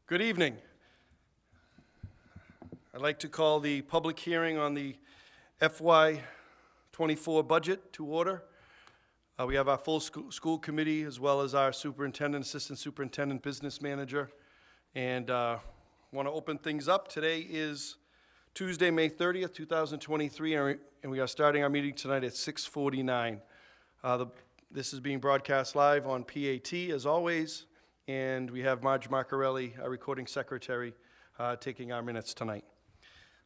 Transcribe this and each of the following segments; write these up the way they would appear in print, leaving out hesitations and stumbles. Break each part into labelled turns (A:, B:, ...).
A: Good evening. I'd like to call the public hearing on the FY24 budget to order. We have our full school committee as well as our superintendent, assistant superintendent, business manager. And want to open things up. Today is Tuesday, May 30th, 2023, and we are starting our meeting tonight at 6:49. This is being broadcast live on PAT as always. And we have Marge Marcarelli, our recording secretary, taking our minutes tonight.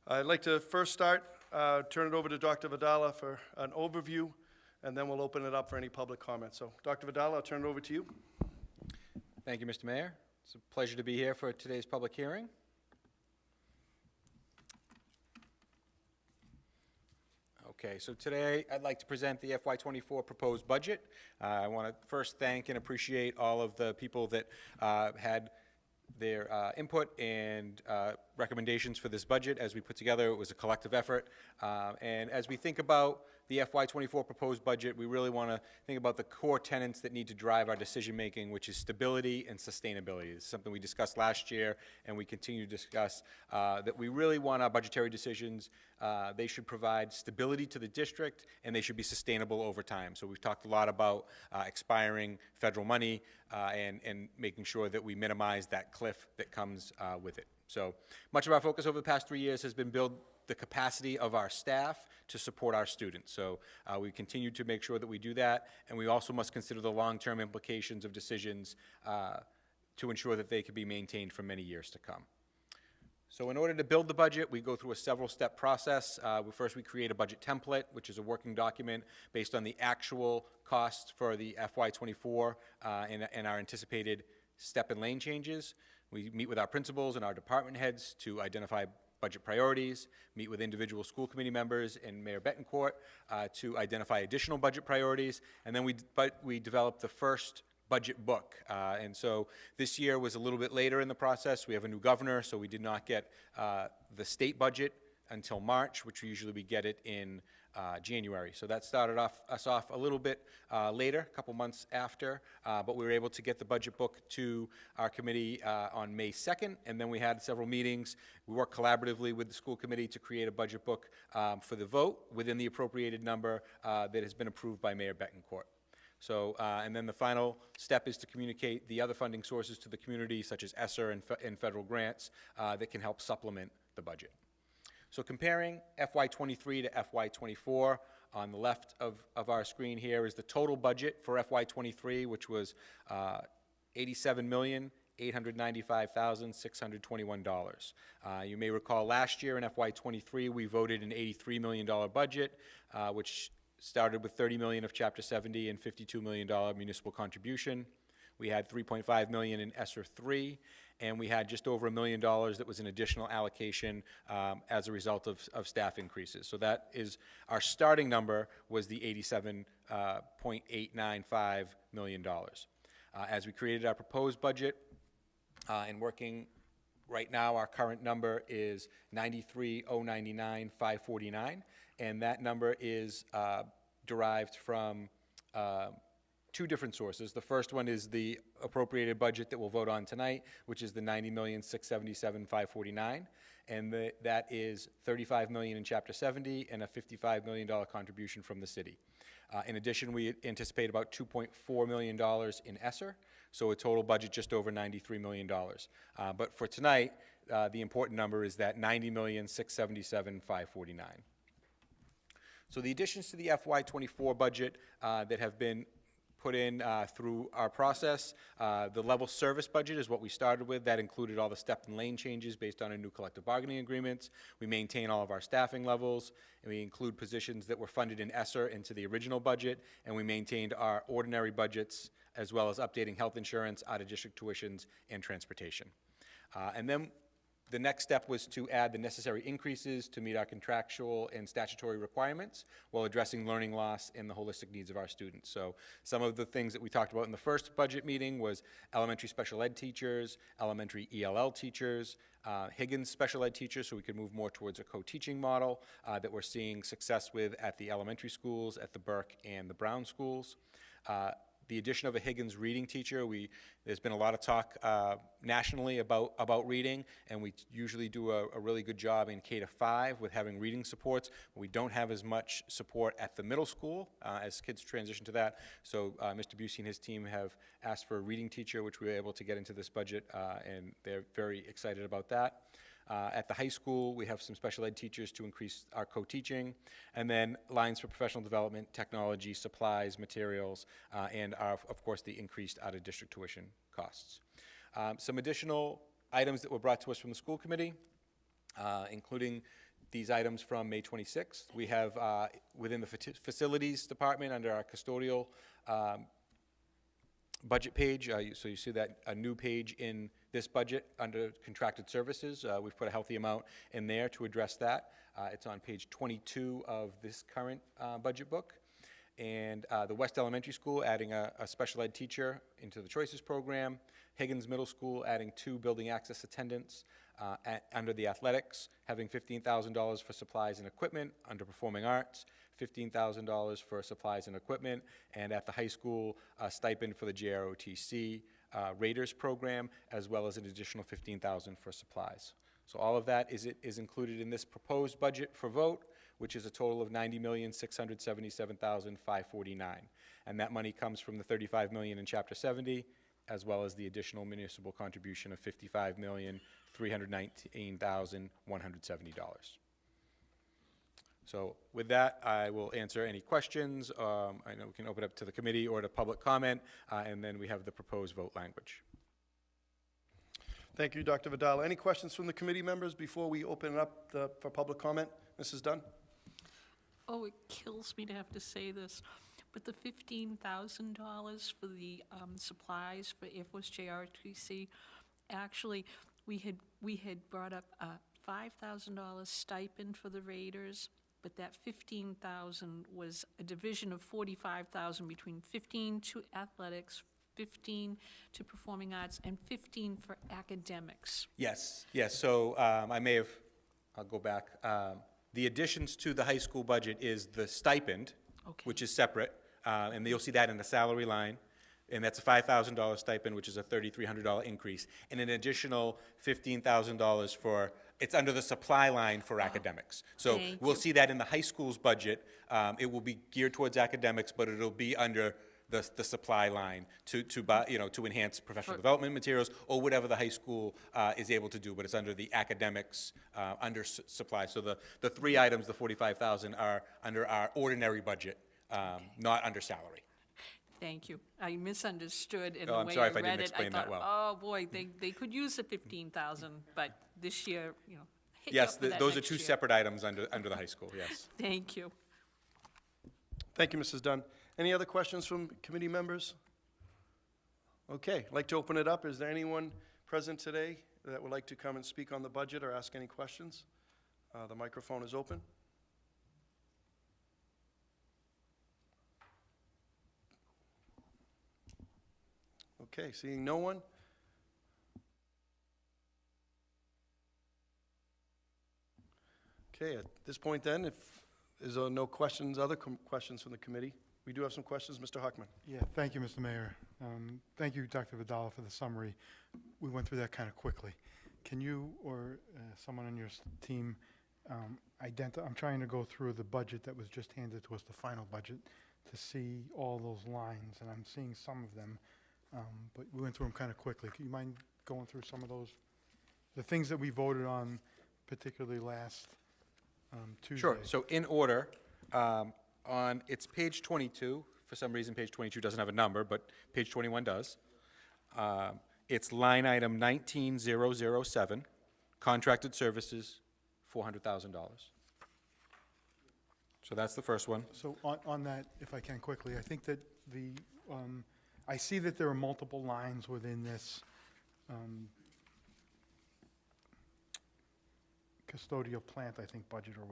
A: I'd like to first start, turn it over to Dr. Vidala for an overview, and then we'll open it up for any public comments. So, Dr. Vidala, I'll turn it over to you.
B: Thank you, Mr. Mayor. It's a pleasure to be here for today's public hearing. Okay, so today I'd like to present the FY24 proposed budget. I want to first thank and appreciate all of the people that had their input and recommendations for this budget as we put together. It was a collective effort. And as we think about the FY24 proposed budget, we really want to think about the core tenets that need to drive our decision making, which is stability and sustainability. This is something we discussed last year and we continue to discuss, that we really want our budgetary decisions. They should provide stability to the district and they should be sustainable over time. So we've talked a lot about expiring federal money and making sure that we minimize that cliff that comes with it. So much of our focus over the past 3 years has been build the capacity of our staff to support our students. So we continue to make sure that we do that, and we also must consider the long-term implications of decisions to ensure that they can be maintained for many years to come. So in order to build the budget, we go through a several-step process. First, we create a budget template, which is a working document based on the actual costs for the FY24 and our anticipated step and lane changes. We meet with our principals and our department heads to identify budget priorities, meet with individual school committee members and Mayor Betancourt to identify additional budget priorities, and then we develop the first budget book. And so this year was a little bit later in the process. We have a new governor, so we did not get the state budget until March, which usually we get it in January. So that started us off a little bit later, a couple months after, but we were able to get the budget book to our committee on May 2nd, and then we had several meetings. We worked collaboratively with the school committee to create a budget book for the vote within the appropriated number that has been approved by Mayor Betancourt. So, and then the final step is to communicate the other funding sources to the community, such as ESSER and federal grants that can help supplement the budget. So comparing FY23 to FY24, on the left of our screen here is the total budget for FY23, which was $87,895,621. You may recall last year in FY23 we voted an $83 million budget, which started with $30 million of Chapter 70 and $52 million municipal contribution. We had $3.5 million in ESSER 3, and we had just over $1 million that was an additional allocation as a result of staff increases. So that is, our starting number was the $87.895 million. As we created our proposed budget and working right now, our current number is $93,099,549, and that number is derived from two different sources. The first one is the appropriated budget that we'll vote on tonight, which is the $90,677,549, and that is $35 million in Chapter 70 and a $55 million contribution from the city. In addition, we anticipate about $2.4 million in ESSER, so a total budget just over $93 million. But for tonight, the important number is that $90,677,549. So the additions to the FY24 budget that have been put in through our process. The level service budget is what we started with. That included all the step and lane changes based on our new collective bargaining agreements. We maintain all of our staffing levels, and we include positions that were funded in ESSER into the original budget, and we maintained our ordinary budgets as well as updating health insurance, out-of-district tuitions, and transportation. And then the next step was to add the necessary increases to meet our contractual and statutory requirements while addressing learning loss and the holistic needs of our students. So some of the things that we talked about in the first budget meeting was elementary special ed teachers, elementary ELL teachers, Higgins special ed teachers, so we could move more towards a co-teaching model that we're seeing success with at the elementary schools, at the Burke and the Brown schools. The addition of a Higgins reading teacher, there's been a lot of talk nationally about reading, and we usually do a really good job in K-5 with having reading supports. We don't have as much support at the middle school as kids transition to that. So Mr. Busey and his team have asked for a reading teacher, which we were able to get into this budget, and they're very excited about that. At the high school, we have some special ed teachers to increase our co-teaching, and then lines for professional development, technology, supplies, materials, and of course the increased out-of-district tuition costs. Some additional items that were brought to us from the school committee, including these items from May 26th. We have within the facilities department under our custodial budget page, so you see that a new page in this budget under contracted services. We've put a healthy amount in there to address that. It's on page 22 of this current budget book. And the West Elementary School adding a special ed teacher into the Choices program. Higgins Middle School adding 2 building access attendants. Under the athletics, having $15,000 for supplies and equipment. Under performing arts, $15,000 for supplies and equipment. And at the high school, a stipend for the JROTC Raiders program, as well as an additional $15,000 for supplies. So all of that is included in this proposed budget for vote, which is a total of $90,677,549. And that money comes from the $35 million in Chapter 70, as well as the additional municipal contribution of $55,319,170. So with that, I will answer any questions. I know we can open up to the committee or to public comment, and then we have the proposed vote language.
A: Thank you, Dr. Vidal. Any questions from the committee members before we open it up for public comment? Mrs. Dunn?
C: Oh, it kills me to have to say this, but the $15,000 for the supplies for Air Force JROTC, actually, we had brought up a $5,000 stipend for the Raiders, but that $15,000 was a division of $45,000 between $15,000 to athletics, $15,000 to performing arts, and $15,000 for academics.
B: Yes. So I'll go back. The additions to the high school budget is the stipend,
C: Okay.
B: which is separate, and you'll see that in the salary line. And that's a $5,000 stipend, which is a $3,300 increase, and an additional $15,000 for, it's under the supply line for academics. So
C: Thank
B: we'll
C: you.
B: see that in the high school's budget. It will be geared towards academics, but it'll be under the supply line to buy, to enhance professional development materials or whatever the high school is able to do. But it's under the academics under supply. So the 3 items, the $45,000, are under our ordinary budget, not under salary.
C: Thank you. I misunderstood in
B: Oh,
C: the
B: I'm
C: way
B: sorry
C: I
B: if I didn't
C: read it.
B: explain that well.
C: Oh, boy, they could use the $15,000, but this year, hit you
B: Yes,
C: up for that
B: those are
C: next
B: 2
C: year.
B: separate items under the high school, yes.
C: Thank you.
A: Thank you, Mrs. Dunn. Any other questions from committee members? Okay, I'd like to open it up. Is there anyone present today that would like to come and speak on the budget or ask any questions? The microphone is open. Okay, seeing no one. Okay, at this point then, if there's no questions, other questions from the committee, we do have some questions. Mr. Huckman.
D: Yeah, thank you, Mr. Mayor. Thank you, Dr. Vidal, for the summary. We went through that kind of quickly. Can you or someone on your team I'm trying to go through the budget that was just handed to us, the final budget, to see all those lines, and I'm seeing some of them, but we went through them kind of quickly. Do you mind going through some of those? The things that we voted on, particularly last Tuesday.
B: Sure. So in order, it's page 22. For some reason, page 22 doesn't have a number, but page 21 does. It's line item 19007, contracted services, $400,000. So that's the first one.
D: So on that, if I can quickly, I think that I see that there are multiple lines within this custodial plant, I think, budget or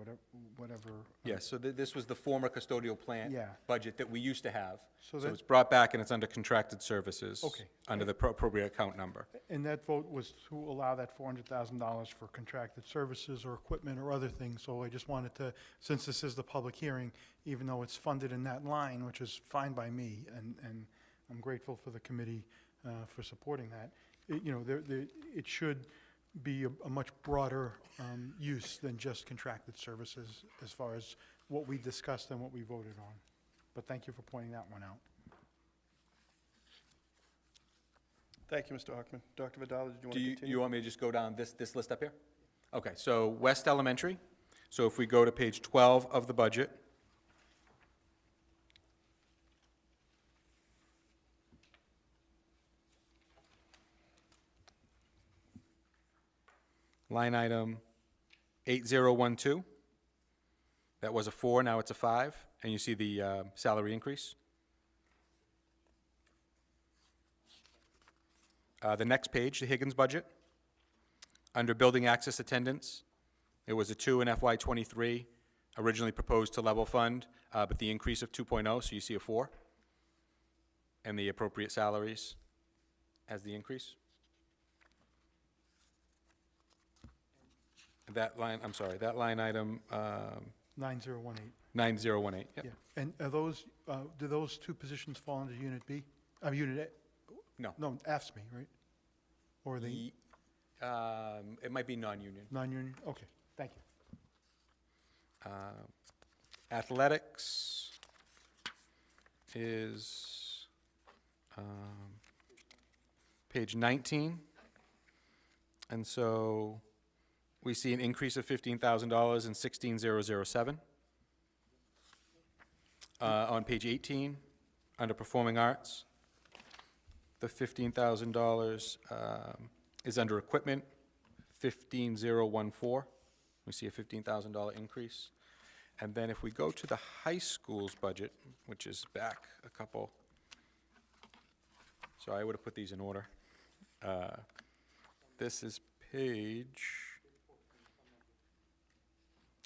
D: whatever.
B: Yes, so this was the former custodial plant
D: Yeah.
B: budget that we used to have.
D: So
B: So
D: that-
B: it's brought back and it's under contracted services.
D: Okay.
B: Under the appropriate account number.
D: And that vote was to allow that $400,000 for contracted services or equipment or other things. So I just wanted to, since this is the public hearing, even though it's funded in that line, which is fine by me, and I'm grateful for the committee for supporting that. It should be a much broader use than just contracted services as far as what we discussed and what we voted on. But thank you for pointing that one out.
A: Thank you, Mr. Hockman. Dr. Vidal, did you want
B: Do
A: to
B: you,
A: continue?
B: you want me to just go down this list up here? Okay, so West Elementary. So if we go to page 12 of the budget, line item 8012, that was a 4, now it's a 5, and you see the salary increase. The next page, the Higgins budget. Under building access attendance, it was a 2 in FY '23, originally proposed to level fund, but the increase of 2.0, so you see a 4. And the appropriate salaries as the increase. That line, I'm sorry, that line item,
D: 9018.
B: 9018, yep.
D: Yeah. And are those, do those two positions fall under Unit B? Unit A?
B: No.
D: No, AFSMI, right? Or the
B: Ye- It might be non-union.
D: non-union? Okay, thank you.
B: Athletics is page 19. And so we see an increase of $15,000 in 16007. On page 18, under performing arts, the $15,000 is under equipment, 15014. We see a $15,000 increase. And then if we go to the high school's budget, which is back a couple, so I would have put these in order. This is page,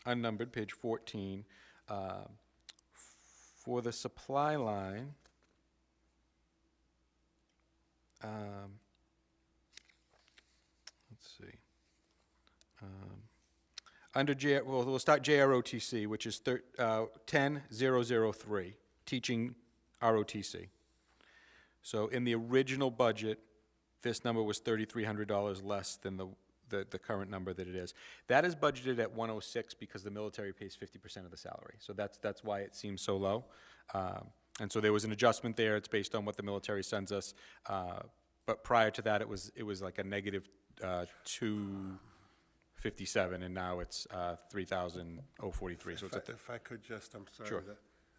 B: unnumbered, page 14. For the supply line, let's see. Under we'll start JROTC, which is 10003, teaching ROTC. So in the original budget, this number was $3,300 less than the current number that it is. That is budgeted at 106 because the military pays 50% of the salary. So that's why it seems so low. And so there was an adjustment there. It's based on what the military sends us. But prior to that, it was like a negative 257, and now it's 3,043. So it's at the,
E: If I could just, I'm sorry.
B: Sure.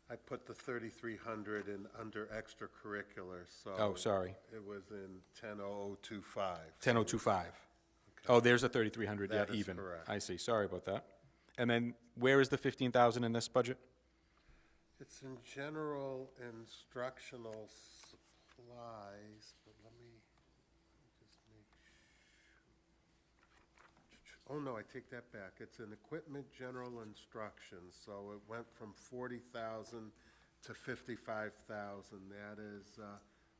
E: I put the 3,300 in under extracurricular, so.
B: Oh, sorry.
E: It was in 10,025.
B: 10,025. Oh, there's a 3,300, yeah,
E: That is
B: even.
E: correct.
B: I see, sorry about that. And then where is the 15,000 in this budget?
E: It's in general instructional supplies, but let me just make sure. Oh, no, I take that back. It's in equipment general instruction, so it went from 40,000 to 55,000. That is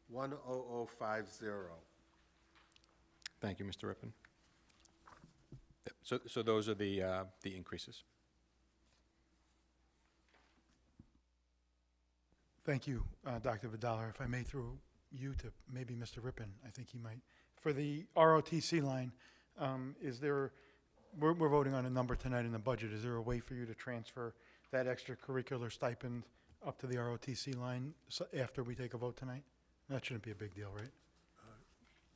E: 10050.
B: Thank you, Mr. Rippon. Yep, so those are the increases.
D: Thank you, Dr. Vidal. If I may, through you to maybe Mr. Rippon, I think he might. For the ROTC line, is there, we're voting on a number tonight in the budget. Is there a way for you to transfer that extracurricular stipend up to the ROTC line after we take a vote tonight? That shouldn't be a big deal, right?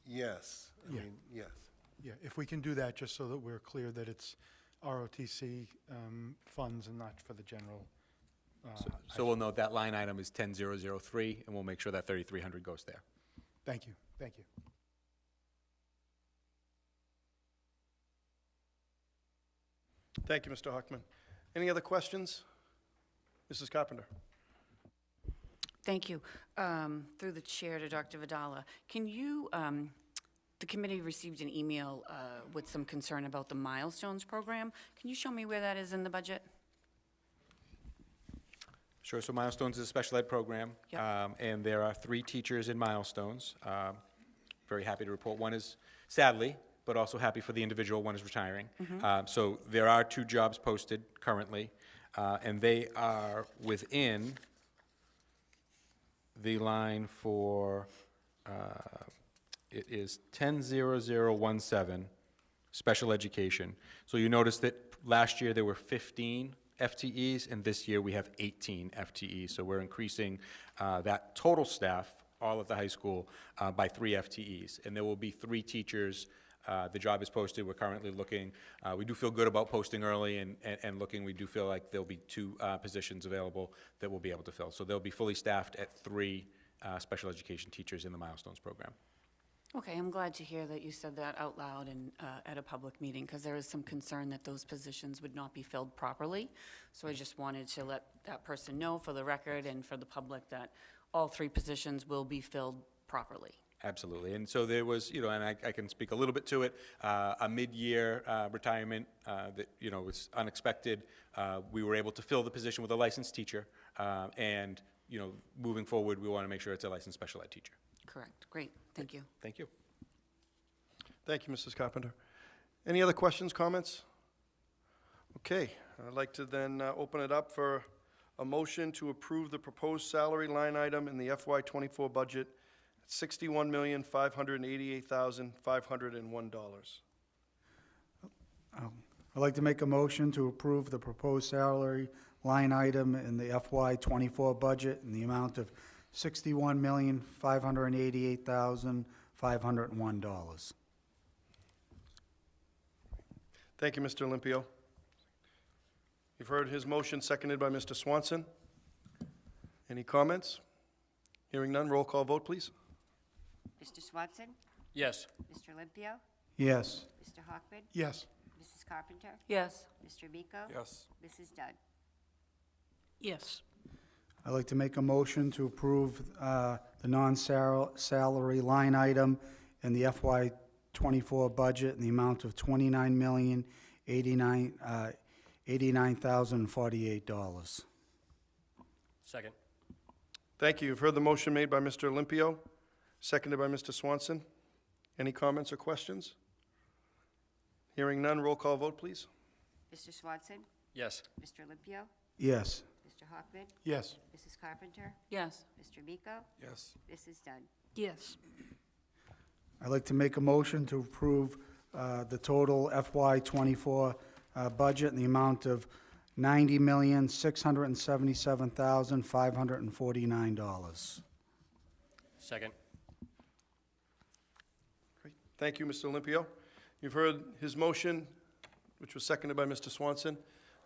E: Yes,
D: Yeah.
E: yes.
D: Yeah, if we can do that, just so that we're clear that it's ROTC funds and not for the general.
B: So we'll note that line item is 10,003, and we'll make sure that 3,300 goes there.
D: Thank you, thank you.
A: Thank you, Mr. Hockman. Any other questions? Mrs. Carpenter?
F: Thank you. Through the chair to Dr. Vidala, can you, the committee received an email with some concern about the Milestones program. Can you show me where that is in the budget?
B: Sure, so Milestones is a special ed program.
F: Yep.
B: And there are 3 teachers in Milestones. Very happy to report one is, sadly, but also happy for the individual, one is retiring. So there are 2 jobs posted currently, and they are within the line for, it is 100017, special education. So you notice that last year there were 15 FTEs, and this year we have 18 FTEs. So we're increasing that total staff, all of the high school, by 3 FTEs. And there will be 3 teachers. The job is posted. We're currently looking. We do feel good about posting early and looking. We do feel like there'll be 2 positions available that we'll be able to fill. So they'll be fully staffed at 3 special education teachers in the Milestones program.
F: Okay, I'm glad to hear that you said that out loud and at a public meeting, because there is some concern that those positions would not be filled properly. So I just wanted to let that person know for the record and for the public that all 3 positions will be filled properly.
B: Absolutely. And so there was, and I can speak a little bit to it, a mid-year retirement that, was unexpected. We were able to fill the position with a licensed teacher. And, moving forward, we want to make sure it's a licensed special ed teacher.
F: Correct. Great. Thank you.
B: Thank you.
A: Thank you, Mrs. Carpenter. Any other questions, comments? Okay, I'd like to then open it up for a motion to approve the proposed salary line item in the FY24 budget at $61,588,501.
G: I'd like to make a motion to approve the proposed salary line item in the FY24 budget in the amount of $61,588,501.
A: Thank you, Mr. Olympio. You've heard his motion, seconded by Mr. Swanson. Any comments? Hearing none, roll call vote, please.
H: Mr. Swanson?
B: Yes.
H: Mr. Olympio?
G: Yes.
H: Mr. Hockman?
D: Yes.
H: Mrs. Carpenter?
F: Yes.
H: Mr. Miko?
B: Yes.
H: Mrs. Dunn?
C: Yes.
G: I'd like to make a motion to approve the non-salary line item in the FY24 budget in the amount of $29,089,048.
B: Second.
A: Thank you. You've heard the motion made by Mr. Olympio, seconded by Mr. Swanson. Any comments or questions? Hearing none, roll call vote, please.
H: Mr. Swanson?
B: Yes.
H: Mr. Olympio?
G: Yes.
H: Mr. Hockman?
D: Yes.
H: Mrs. Carpenter?
F: Yes.
H: Mr. Miko?
B: Yes.
H: Mrs. Dunn?
C: Yes.
G: I'd like to make a motion to approve the total FY24 budget in the amount of $90,677,549.
B: Second.
A: Great. Thank you, Mr. Olympio. You've heard his motion, which was seconded by Mr. Swanson.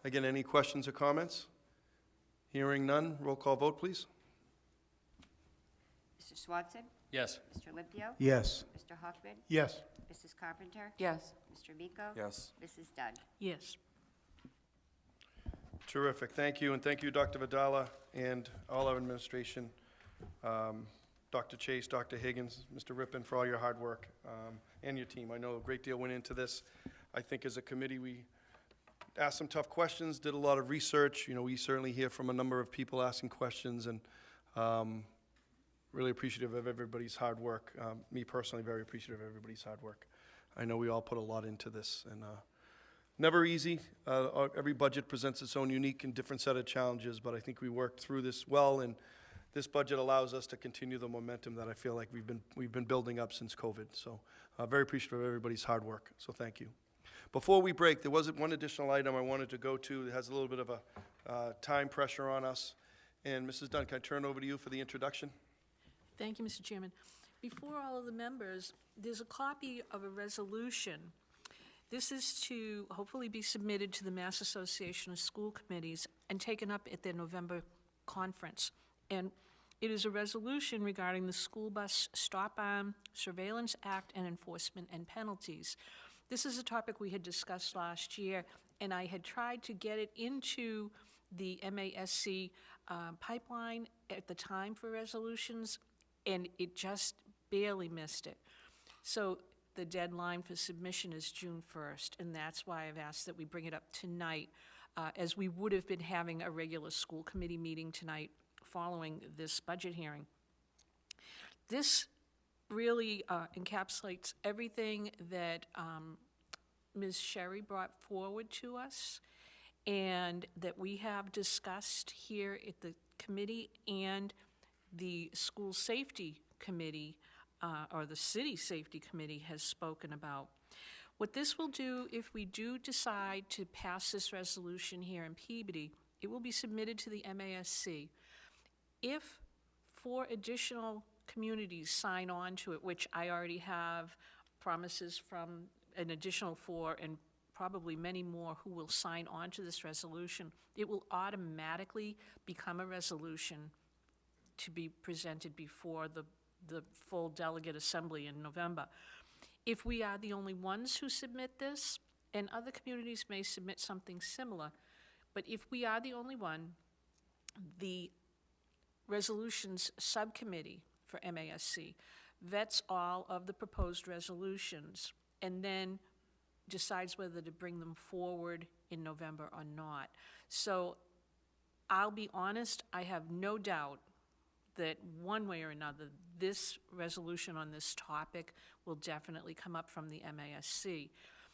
A: Again, any questions or comments? Hearing none, roll call vote, please.
H: Mr. Swanson?
B: Yes.
H: Mr. Olympio?
G: Yes.
H: Mr. Hockman?
D: Yes.
H: Mrs. Carpenter?
F: Yes.
H: Mr. Miko?
B: Yes.
H: Mrs. Dunn?
C: Yes.
A: Terrific, thank you, and thank you, Dr. Vidala, and all our administration, Dr. Chase, Dr. Higgins, Mr. Rippon, for all your hard work, and your team. I know a great deal went into this. I think as a committee, we asked some tough questions, did a lot of research. We certainly hear from a number of people asking questions, and really appreciative of everybody's hard work. Me personally, very appreciative of everybody's hard work. I know we all put a lot into this, and never easy. Every budget presents its own unique and different set of challenges, but I think we worked through this well, and this budget allows us to continue the momentum that I feel like we've been building up since COVID. So very appreciative of everybody's hard work, so thank you. Before we break, there was one additional item I wanted to go to that has a little bit of a time pressure on us. And Mrs. Dunn, can I turn over to you for the introduction?
C: Thank you, Mr. Chairman. Before all of the members, there's a copy of a resolution. This is to hopefully be submitted to the Mass Association of School Committees and taken up at their November conference. And it is a resolution regarding the School Bus Stop-Arm Surveillance Act and Enforcement and Penalties. This is a topic we had discussed last year, and I had tried to get it into the MASC pipeline at the time for resolutions, and it just barely missed it. So the deadline for submission is June 1st, and that's why I've asked that we bring it up tonight, as we would have been having a regular school committee meeting tonight following this budget hearing. This really encapsulates everything that Ms. Sherry brought forward to us and that we have discussed here at the committee and the school safety committee, or the city safety committee has spoken about. What this will do, if we do decide to pass this resolution here in Peabody, it will be submitted to the MASC. If 4 additional communities sign on to it, which I already have promises from an additional 4 and probably many more who will sign on to this resolution, it will automatically become a resolution to be presented before the full delegate assembly in November. If we are the only ones who submit this, and other communities may submit something similar, but if we are the only one, the resolutions subcommittee for MASC vets all of the proposed resolutions and then decides whether to bring them forward in November or not. So I'll be honest, I have no doubt that one way or another, this resolution on this topic will definitely come up from the MASC.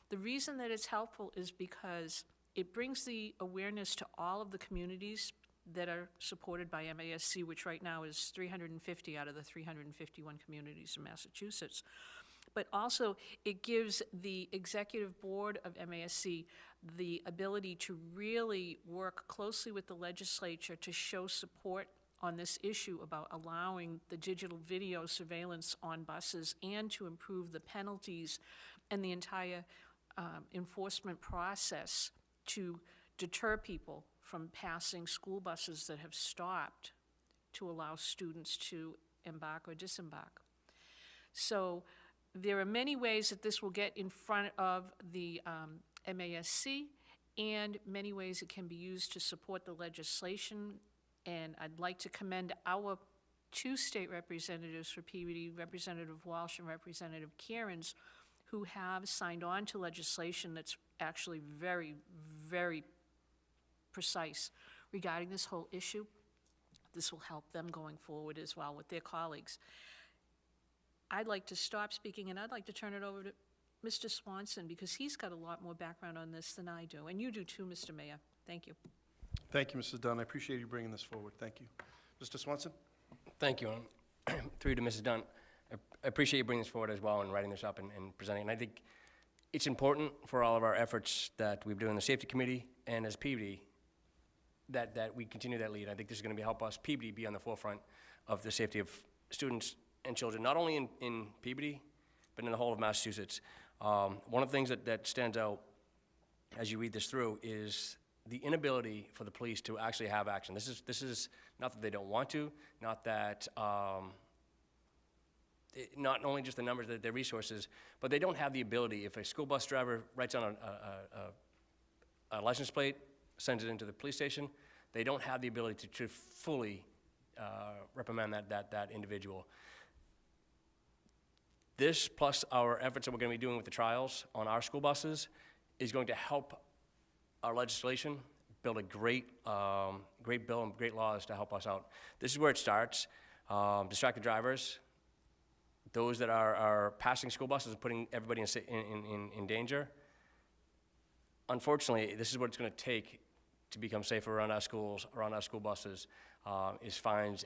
C: The reason that it's helpful is because it brings the awareness to all of the communities that are supported by MASC, which right now is 350 out of the 351 communities in Massachusetts. But also, it gives the executive board of MASC the ability to really work closely with the legislature to show support on this issue about allowing the digital video surveillance on buses and to improve the penalties and the entire enforcement process to deter people from passing school buses that have stopped to allow students to embark or disembark. So there are many ways that this will get in front of the MASC, and many ways it can be used to support the legislation. And I'd like to commend our 2 state representatives for Peabody, Representative Walsh and Representative Cairns, who have signed on to legislation that's actually very, very precise regarding this whole issue. This will help them going forward as well with their colleagues. I'd like to stop speaking, and I'd like to turn it over to Mr. Swanson, because he's got a lot more background on this than I do, and you do too, Mr. Mayor. Thank you.
A: Thank you, Mrs. Dunn. I appreciate you bringing this forward. Thank you. Mr. Swanson?
I: Thank you. Through you to Mrs. Dunn. I appreciate you bringing this forward as well and writing this up and presenting. And I think it's important for all of our efforts that we've done in the safety committee and as Peabody that we continue that lead. I think this is going to help us, Peabody, be on the forefront of the safety of students and children, not only in Peabody, but in the whole of Massachusetts. One of the things that stands out as you read this through is the inability for the police to actually have action. This is not that they don't want to, not that, not only just the numbers, their resources, but they don't have the ability. If a school bus driver writes on a license plate, sends it into the police station, they don't have the ability to fully reprimand that individual. This, plus our efforts that we're going to be doing with the trials on our school buses, is going to help our legislation build a great bill and great laws to help us out. This is where it starts. Distracted drivers, those that are passing school buses and putting everybody in danger. Unfortunately, this is what it's going to take to become safer around our schools, around our school buses, is fines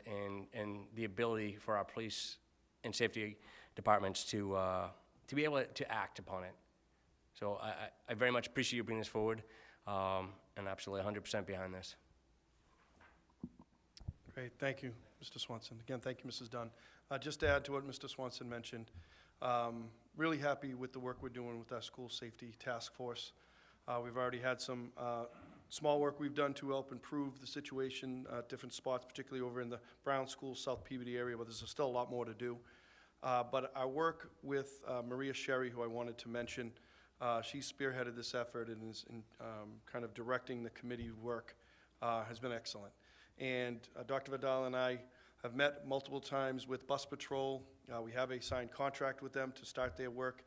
I: and the ability for our police and safety departments to be able to act upon it. So I very much appreciate you bringing this forward, and absolutely 100% behind this.
A: Great, thank you, Mr. Swanson. Again, thank you, Mrs. Dunn. Just to add to what Mr. Swanson mentioned, really happy with the work we're doing with our school safety task force. We've already had some small work we've done to help improve the situation at different spots, particularly over in the Brown School, South Peabody area, but there's still a lot more to do. But our work with Maria Sherry, who I wanted to mention, she spearheaded this effort and is kind of directing the committee work, has been excellent. And Dr. Vidal and I have met multiple times with Bus Patrol. We have a signed contract with them to start their work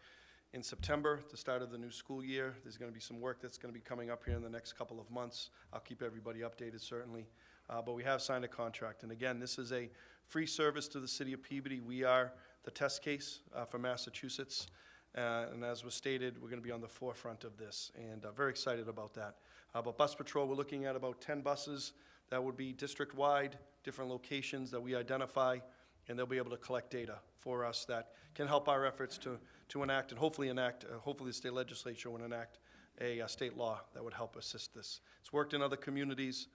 A: in September, the start of the new school year. There's going to be some work that's going to be coming up here in the next couple of months. I'll keep everybody updated, certainly. But we have signed a contract. And again, this is a free service to the city of Peabody. We are the test case for Massachusetts. And as was stated, we're going to be on the forefront of this, and very excited about that. But Bus Patrol, we're looking at about 10 buses that would be district-wide, different locations that we identify, and they'll be able to collect data for us that can help our efforts to enact, and hopefully the state legislature will enact a state law that would help assist this. It's worked in other communities,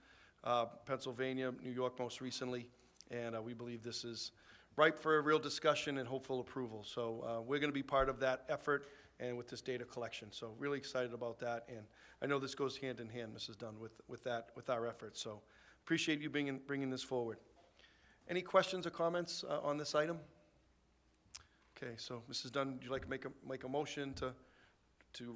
A: Pennsylvania, New York most recently, and we believe this is ripe for a real discussion and hopeful approval. So we're going to be part of that effort and with this data collection. So really excited about that, and I know this goes hand in hand, Mrs. Dunn, with our efforts. So appreciate you bringing this forward. Any questions or comments on this item? Okay, so Mrs. Dunn, would you like to make a motion to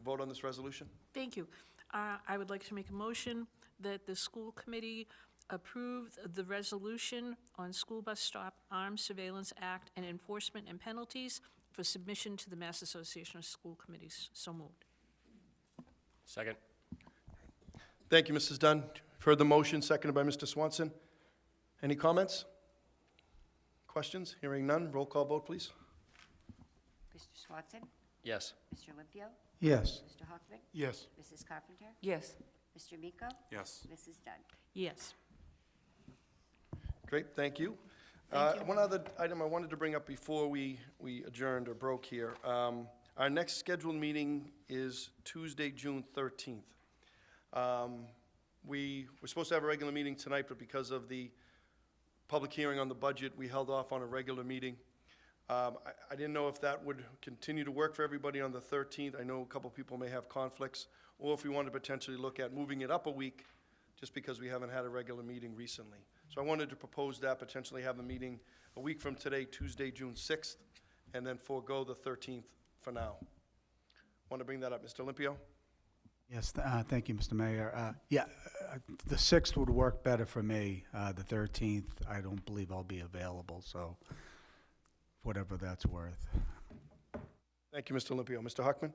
A: vote on this resolution?
C: Thank you. I would like to make a motion that the school committee approve the resolution on School Bus Stop Arms Surveillance Act and enforcement and penalties for submission to the Mass Association of School Committees. So moved.
I: Second.
A: Thank you, Mrs. Dunn. You've heard the motion, seconded by Mr. Swanson. Any comments? Questions? Hearing none. Roll call vote, please.
H: Mr. Swanson?
I: Yes.
H: Mr. Limpio?
G: Yes.
H: Mr. Hoffman?
D: Yes.
H: Mrs. Carpenter?
F: Yes.
H: Mr. Miko?
E: Yes.
H: Mrs. Dunn?
C: Yes.
A: Great, thank you. One other item I wanted to bring up before we adjourned or broke here. Our next scheduled meeting is Tuesday, June 13th. We were supposed to have a regular meeting tonight, but because of the public hearing on the budget, we held off on a regular meeting. I didn't know if that would continue to work for everybody on the 13th. I know a couple people may have conflicts, or if we wanted to potentially look at moving it up a week, just because we haven't had a regular meeting recently. So I wanted to propose that, potentially have a meeting a week from today, Tuesday, June 6th, and then forego the 13th for now. Want to bring that up, Mr. Limpio?
G: Yes, thank you, Mr. Mayor. The 6th would work better for me. The 13th, I don't believe I'll be available, so whatever that's worth.
A: Thank you, Mr. Limpio. Mr. Hockman?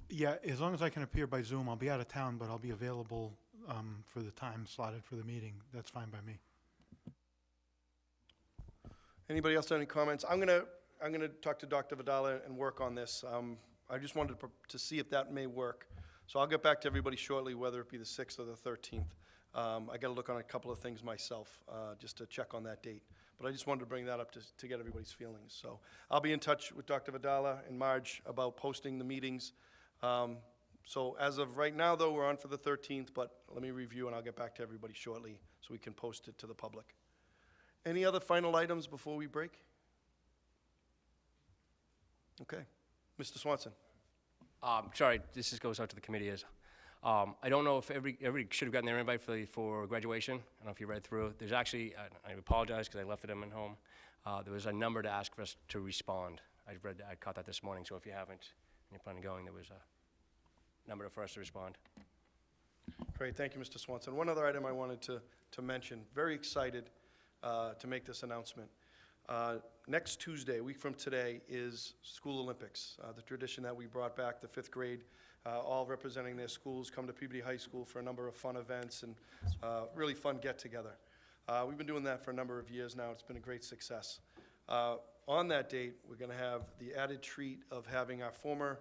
D: Yeah, as long as I can appear by Zoom, I'll be out of town, but I'll be available for the time slotted for the meeting. That's fine by me.
A: Anybody else have any comments? I'm gonna talk to Dr. Vidala and work on this. I just wanted to see if that may work. So I'll get back to everybody shortly, whether it be the 6th or the 13th. I got to look on a couple of things myself, just to check on that date. But I just wanted to bring that up to get everybody's feelings. So I'll be in touch with Dr. Vidala and Marge about posting the meetings. So as of right now, though, we're on for the 13th, but let me review and I'll get back to everybody shortly so we can post it to the public. Any other final items before we break? Okay. Mr. Swanson?
I: Sorry, this goes out to the committee. I don't know if everybody should have gotten their invite for graduation. I don't know if you read through it. There's actually, I apologize because I left it at home. There was a number to ask for us to respond. I caught that this morning, so if you haven't and you're planning on going, there was a number for us to respond.
A: Great, thank you, Mr. Swanson. One other item I wanted to mention, very excited to make this announcement. Next Tuesday, a week from today, is School Olympics, the tradition that we brought back, the 5th grade, all representing their schools, come to Peabody High School for a number of fun events and really fun get-together. We've been doing that for a number of years now. It's been a great success. On that date, we're going to have the added treat of having our former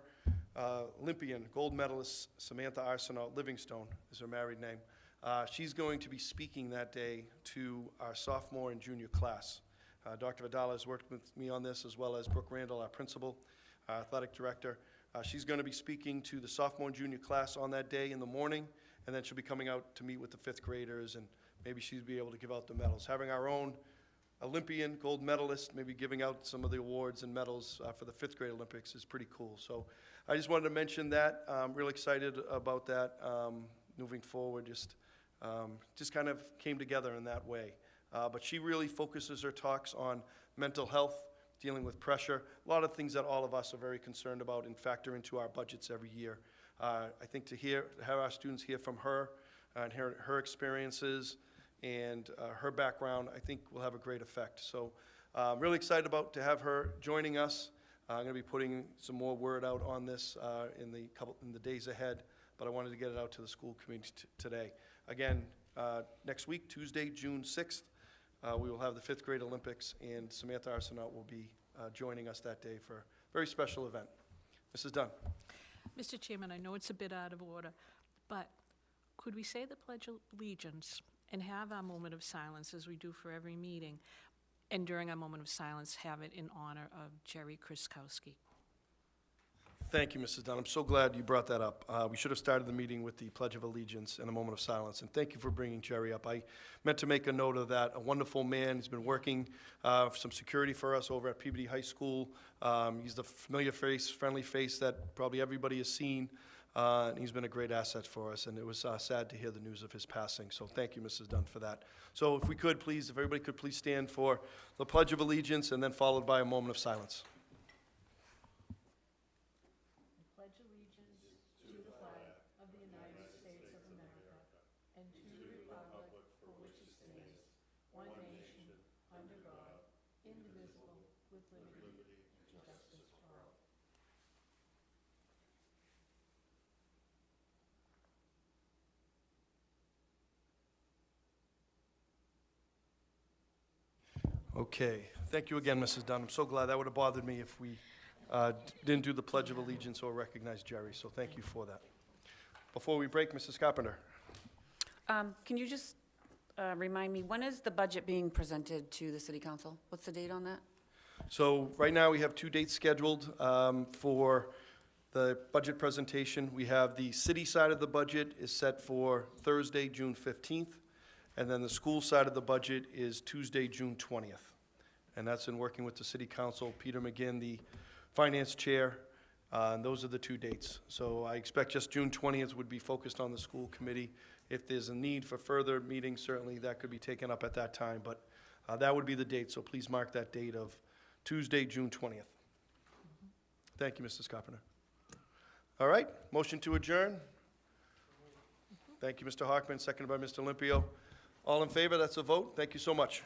A: Olympian, gold medalist, Samantha Arsenault Livingstone is her married name. She's going to be speaking that day to our sophomore and junior class. Dr. Vidala has worked with me on this, as well as Brooke Randall, our principal, our athletic director. She's going to be speaking to the sophomore and junior class on that day in the morning, and then she'll be coming out to meet with the 5th graders, and maybe she'll be able to give out the medals. Having our own Olympian gold medalist, maybe giving out some of the awards and medals for the 5th grade Olympics is pretty cool. So I just wanted to mention that. I'm really excited about that moving forward. Just kind of came together in that way. But she really focuses her talks on mental health, dealing with pressure, a lot of things that all of us are very concerned about and factor into our budgets every year. I think to have our students hear from her and hear her experiences and her background, I think will have a great effect. So I'm really excited to have her joining us. I'm going to be putting some more word out on this in the days ahead, but I wanted to get it out to the school community today. Again, next week, Tuesday, June 6th, we will have the 5th grade Olympics, and Samantha Arsenault will be joining us that day for a very special event. Mrs. Dunn.
C: Mr. Chairman, I know it's a bit out of order, but could we say the Pledge of Allegiance and have our moment of silence as we do for every meeting? And during our moment of silence, have it in honor of Jerry Kriskowski.
A: Thank you, Mrs. Dunn. I'm so glad you brought that up. We should have started the meeting with the Pledge of Allegiance and a moment of silence, and thank you for bringing Jerry up. I meant to make a note of that. A wonderful man. He's been working for some security for us over at Peabody High School. He's the familiar face, friendly face that probably everybody has seen, and he's been a great asset for us, and it was sad to hear the news of his passing. So thank you, Mrs. Dunn, for that. So if we could, please, if everybody could please stand for the Pledge of Allegiance, and then followed by a moment of silence.
C: Pledge allegiance to the flag of the United States of America and to the republic for which it stands, one nation, under God, indivisible, with liberty and justice for all.
A: Okay, thank you again, Mrs. Dunn. I'm so glad. That would have bothered me if we didn't do the Pledge of Allegiance or recognize Jerry, so thank you for that. Before we break, Mrs. Carpenter.
F: Can you just remind me, when is the budget being presented to the city council? What's the date on that?
A: So right now, we have 2 dates scheduled for the budget presentation. We have the city side of the budget is set for Thursday, June 15th, and then the school side of the budget is Tuesday, June 20th. And that's in working with the city council, Peter McGinn, the finance chair, and those are the 2 dates. So I expect just June 20th would be focused on the school committee. If there's a need for further meetings, certainly that could be taken up at that time, but that would be the date, so please mark that date of Tuesday, June 20th. Thank you, Mrs. Carpenter. All right, motion to adjourn. Thank you, Mr. Hockman, seconded by Mr. Limpio. All in favor, that's a vote. Thank you so much.